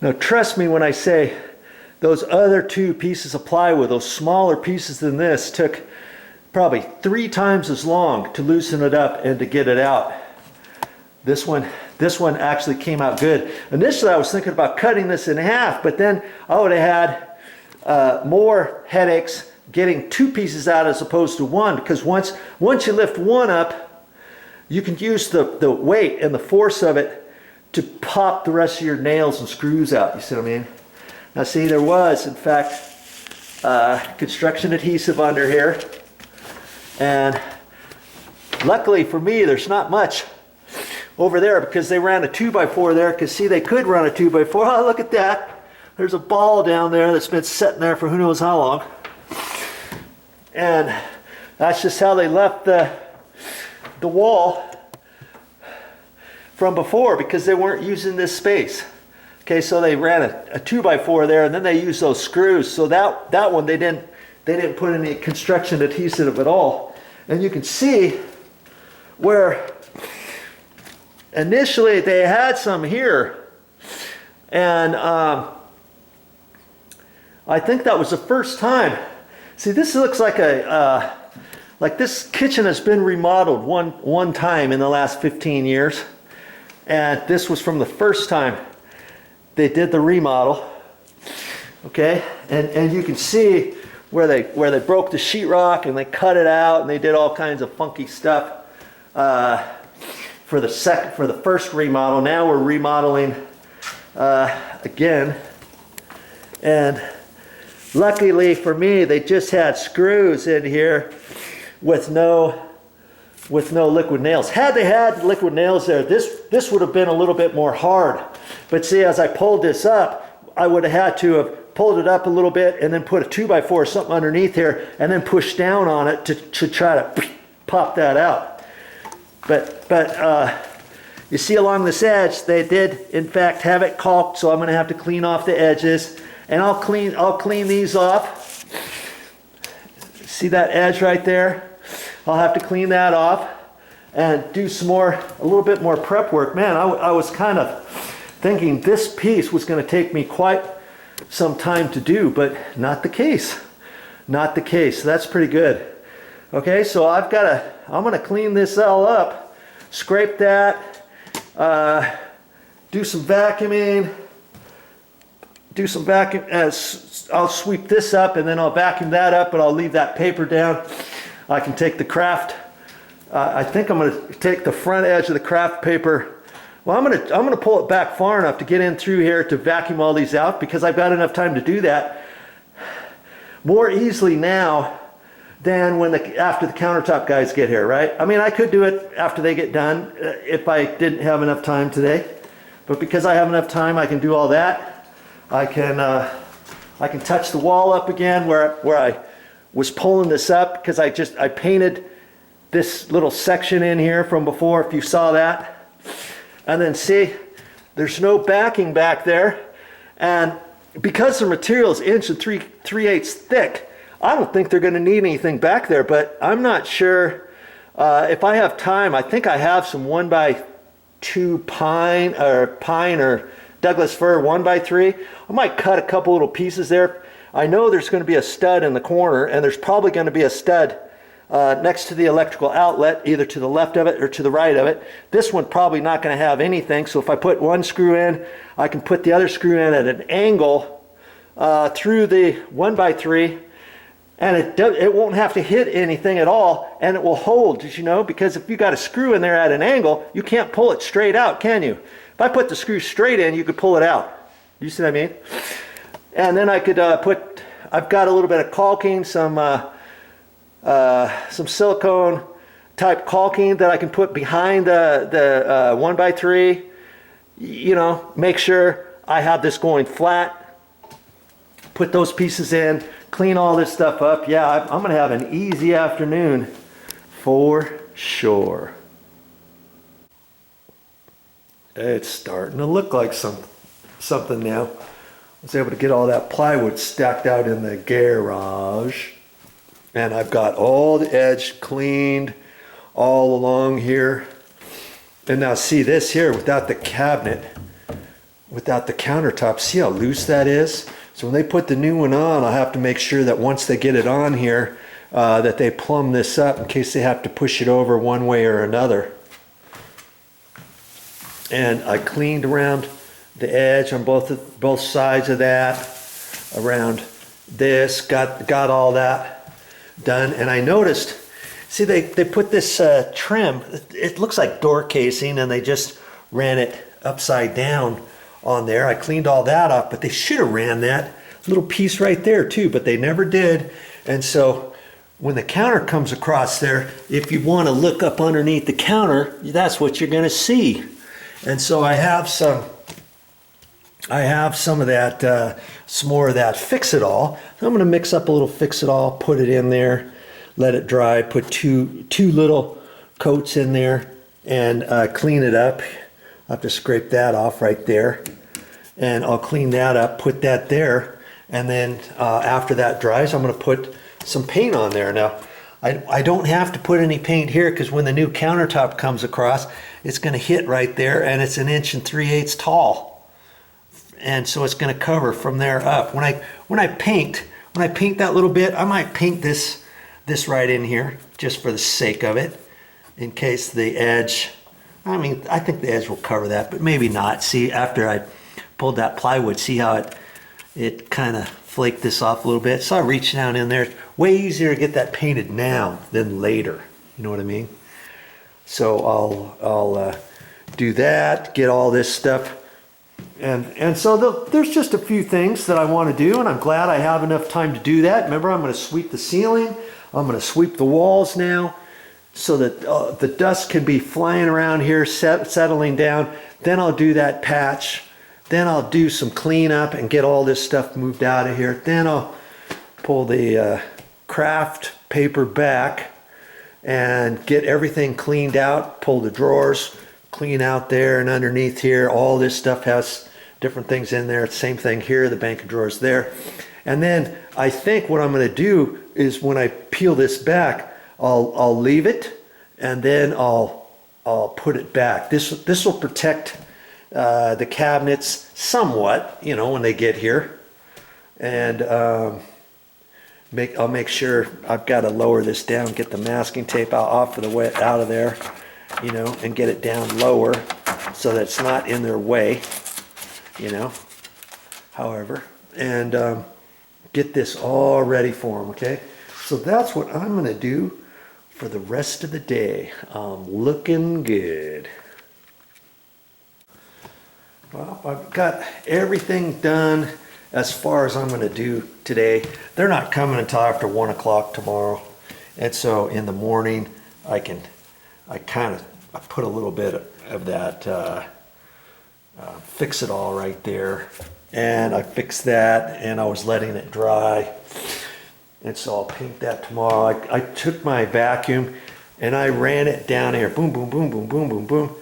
Now trust me when I say those other two pieces of plywood, those smaller pieces than this, took probably 3 times as long to loosen it up and to get it out. This one actually came out good. Initially I was thinking about cutting this in half, but then I would have had more headaches getting 2 pieces out as opposed to 1, because once you lift one up, you can use the weight and the force of it to pop the rest of your nails and screws out. You see what I mean? Now see, there was in fact construction adhesive under here, and luckily for me there's not much over there because they ran a 2x4 there, because see, they could run a 2x4. Oh, look at that. There's a ball down there that's been sitting there for who knows how long. And that's just how they left the wall from before, because they weren't using this space. Okay, so they ran a 2x4 there, and then they used those screws. So that one they didn't put any construction adhesive at all. And you can see where initially they had some here, and I think that was the first time. See, this looks like like this kitchen has been remodeled one time in the last 15 years, and this was from the first time they did the remodel. Okay, and you can see where they broke the sheetrock and they cut it out and they did all kinds of funky stuff for the first remodel. Now we're remodeling again, and luckily for me, they just had screws in here with no liquid nails. Had they had liquid nails there, this would have been a little bit more hard. But see, as I pulled this up, I would have had to have pulled it up a little bit and then put a 2x4 or something underneath here and then push down on it to try to pop that out. But you see along this edge, they did in fact have it caulked, so I'm going to have to clean off the edges, and I'll clean these off. See that edge right there? I'll have to clean that off and do a little bit more prep work. Man, I was kind of thinking this piece was going to take me quite some time to do, but not the case. Not the case. That's pretty good. Okay, so I'm going to clean this all up, scrape that, do some vacuuming, I'll sweep this up and then I'll vacuum that up, but I'll leave that paper down. I can take the craft, I think I'm going to take the front edge of the craft paper. Well, I'm going to pull it back far enough to get in through here to vacuum all these out, because I've got enough time to do that more easily now than after the countertop guys get here, right? I mean, I could do it after they get done if I didn't have enough time today, but because I have enough time, I can do all that. I can touch the wall up again where I was pulling this up, because I painted this little section in here from before, if you saw that. And then see, there's no backing back there, and because the material is 1 3/8 thick, I don't think they're going to need anything back there, but I'm not sure. If I have time, I think I have some 1x2 pine or Douglas fir 1x3. I might cut a couple little pieces there. I know there's going to be a stud in the corner, and there's probably going to be a stud next to the electrical outlet, either to the left of it or to the right of it. This one probably not going to have anything, so if I put one screw in, I can put the other screw in at an angle through the 1x3, and it won't have to hit anything at all, and it will hold, did you know? Because if you got a screw in there at an angle, you can't pull it straight out, can you? If I put the screw straight in, you could pull it out. You see what I mean? And then I could I've got a little bit of caulking, some silicone type caulking that I can put behind the 1x3. You know, make sure I have this going flat. Put those pieces in, clean all this stuff up. Yeah, I'm going to have an easy afternoon for sure. It's starting to look like something now. I was able to get all that plywood stacked out in the garage, and I've got all the edge cleaned all along here. And now see this here, without the cabinet, without the countertop. See how loose that is? So when they put the new one on, I'll have to make sure that once they get it on here, that they plumb this up in case they have to push it over one way or another. And I cleaned around the edge on both sides of that, around this, got all that done. And I noticed, see, they put this trim, it looks like door casing, and they just ran it upside down on there. I cleaned all that up, but they should have ran that little piece right there too, but they never did. And so when the counter comes across there, if you want to look up underneath the counter, that's what you're going to see. And so I have some of that, some more of that Fix-It-All. I'm going to mix up a little Fix-It-All, put it in there, let it dry, put two little coats in there, and clean it up. I'll have to scrape that off right there, and I'll clean that up, put that there, and then after that dries, I'm going to put some paint on there. Now, I don't have to put any paint here because when the new countertop comes across, it's going to hit right there, and it's 1 3/8 tall, and so it's going to cover from there up. When I paint that little bit, I might paint this right in here just for the sake of it, in case the edge. I mean, I think the edge will cover that, but maybe not. See, after I pulled that plywood, see how it kind of flaked this off a little bit. So I reached down in there. It's way easier to get that painted now than later. You know what I mean? So I'll do that, get all this stuff. And so there's just a few things that I want to do, and I'm glad I have enough time to do that. Remember, I'm going to sweep the ceiling. I'm going to sweep the walls now, so that the dust can be flying around here, settling down. Then I'll do that patch. Then I'll do some cleanup and get all this stuff moved out of here. Then I'll pull the craft paper back and get everything cleaned out, pull the drawers, clean out there and underneath here. All this stuff has different things in there. Same thing here, the bank of drawers there. And then I think what I'm going to do is when I peel this back, I'll leave it, and then I'll put it back. This will protect the cabinets somewhat, you know, when they get here. And I'll make sure I've got to lower this down, get the masking tape out of there, you know, and get it down lower so that it's not in their way, you know. However, and get this all ready for them. Okay, so that's what I'm going to do for the rest of the day. Looking good. Well, I've got everything done as far as I'm going to do today. They're not coming until after 1 o'clock tomorrow, and so in the morning I put a little bit of that Fix-It-All right there, and I fixed that, and I was letting it dry. And so I'll paint that tomorrow. I took my vacuum and I ran it down here. Boom, boom, boom, boom, boom, boom, boom.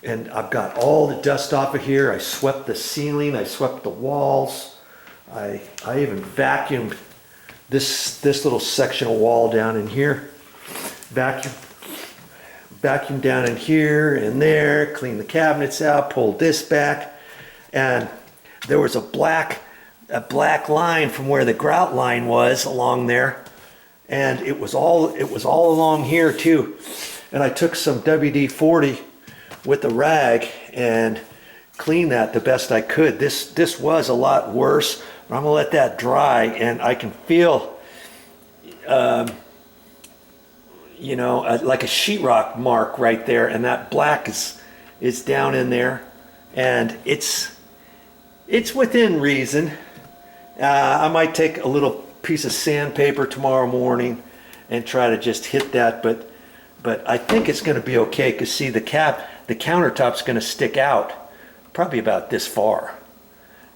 And I've got all the dust off of here. I swept the ceiling. I swept the walls. I even vacuumed this little section of wall down in here. Vacuum down in here and there. Cleaned the cabinets out. Pulled this back. And there was a black line from where the grout line was along there, and it was all along here too. And I took some WD-40 with a rag and cleaned that the best I could. This was a lot worse. I'm gonna let that dry, and I can feel you know, like a sheetrock mark right there, and that black is down in there, and it's within reason. I might take a little piece of sandpaper tomorrow morning and try to just hit that, but I think it's going to be okay, because see, the countertop's going to stick out probably about this far,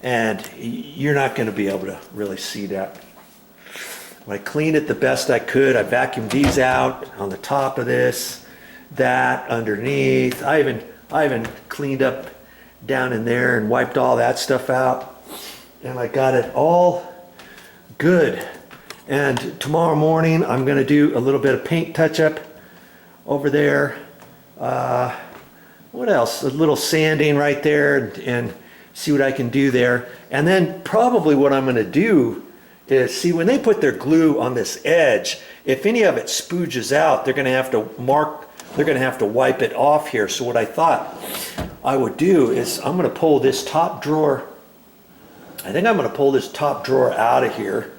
and you're not going to be able to really see that. I cleaned it the best I could. I vacuumed these out on the top of this, that underneath. I even cleaned up down in there and wiped all that stuff out. And I got it all good. And tomorrow morning I'm going to do a little bit of paint touch-up over there. What else? A little sanding right there, and see what I can do there. And then probably what I'm going to do is, see, when they put their glue on this edge, if any of it spooges out, they're going to have to wipe it off here. So what I thought I would do is I'm going to pull this top drawer. I think I'm going to pull this top drawer out of here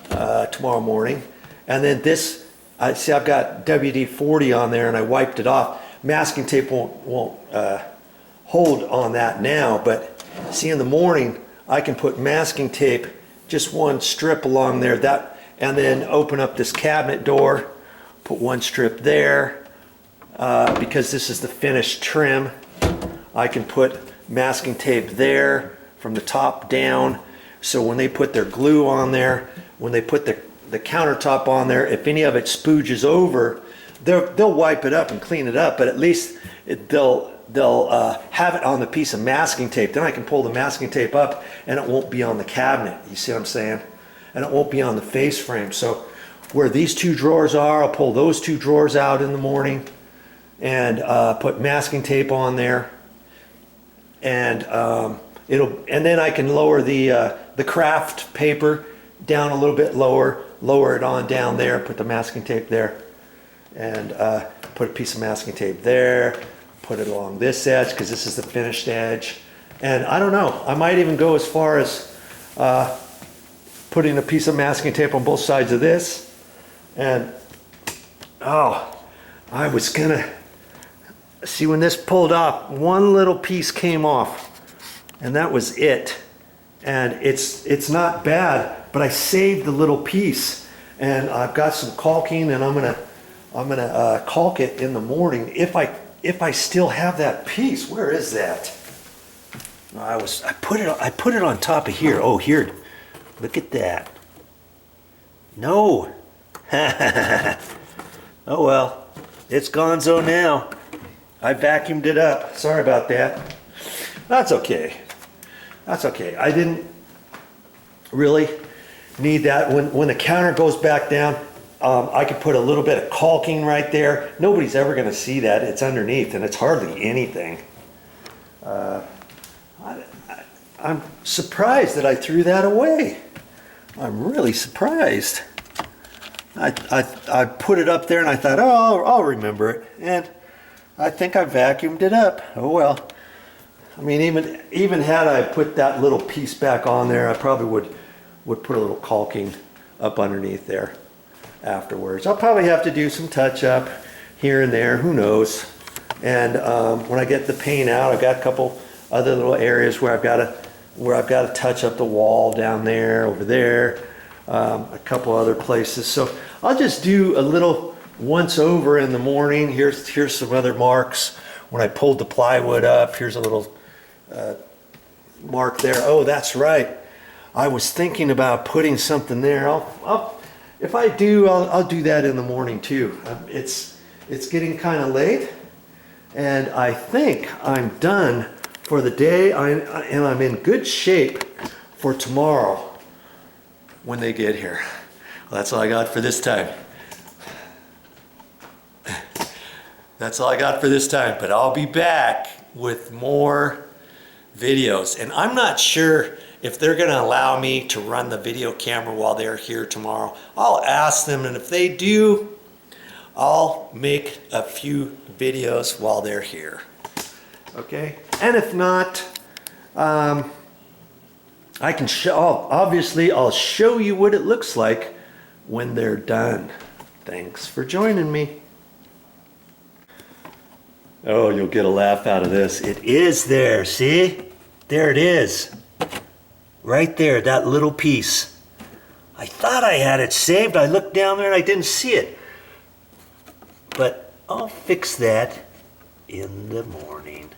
tomorrow morning. And then this, see, I've got WD-40 on there and I wiped it off. Masking tape won't hold on that now, but see, in the morning I can put masking tape, just one strip along there, and then open up this cabinet door, put one strip there, because this is the finished trim. I can put masking tape there from the top down, so when they put their glue on there, when they put the countertop on there, if any of it spooges over, they'll wipe it up and clean it up, but at least they'll have it on the piece of masking tape. Then I can pull the masking tape up and it won't be on the cabinet. You see what I'm saying? And it won't be on the face frame. So where these two drawers are, I'll pull those two drawers out in the morning and put masking tape on there. And then I can lower the craft paper down a little bit lower it on down there, put the masking tape there, and put a piece of masking tape there, put it along this edge because this is the finished edge. And I don't know, I might even go as far as putting a piece of masking tape on both sides of this. And oh, I was gonna see, when this pulled off, one little piece came off and that was it. And it's not bad, but I saved the little piece, and I've got some caulking, and I'm gonna caulk it in the morning if I still have that piece. Where is that? I put it on top of here. Oh, here, look at that. No. Oh well, it's gonzo now. I vacuumed it up. Sorry about that. That's okay. That's okay. I didn't really need that. When the counter goes back down, I could put a little bit of caulking right there. Nobody's ever going to see that. It's underneath, and it's hardly anything. I'm surprised that I threw that away. I'm really surprised. I put it up there, and I thought, oh, I'll remember it. And I think I vacuumed it up. Oh well. I mean, even had I put that little piece back on there, I probably would put a little caulking up underneath there afterwards. I'll probably have to do some touch up here and there, who knows. And when I get the paint out, I've got a couple other little areas where I've got to touch up the wall down there, over there, a couple other places. So I'll just do a little once over in the morning. Here's some other marks. When I pulled the plywood up, here's a little mark there. Oh, that's right. I was thinking about putting something there. If I do, I'll do that in the morning too. It's getting kind of late, and I think I'm done for the day. And I'm in good shape for tomorrow when they get here. Well, that's all I got for this time. That's all I got for this time, but I'll be back with more videos. And I'm not sure if they're going to allow me to run the video camera while they're here tomorrow. I'll ask them, and if they do, I'll make a few videos while they're here. Okay? And if not, I can show, obviously I'll show you what it looks like when they're done. Thanks for joining me. Oh, you'll get a laugh out of this. It is there, see? There it is. Right there, that little piece. I thought I had it saved. I looked down there and I didn't see it. But I'll fix that in the morning.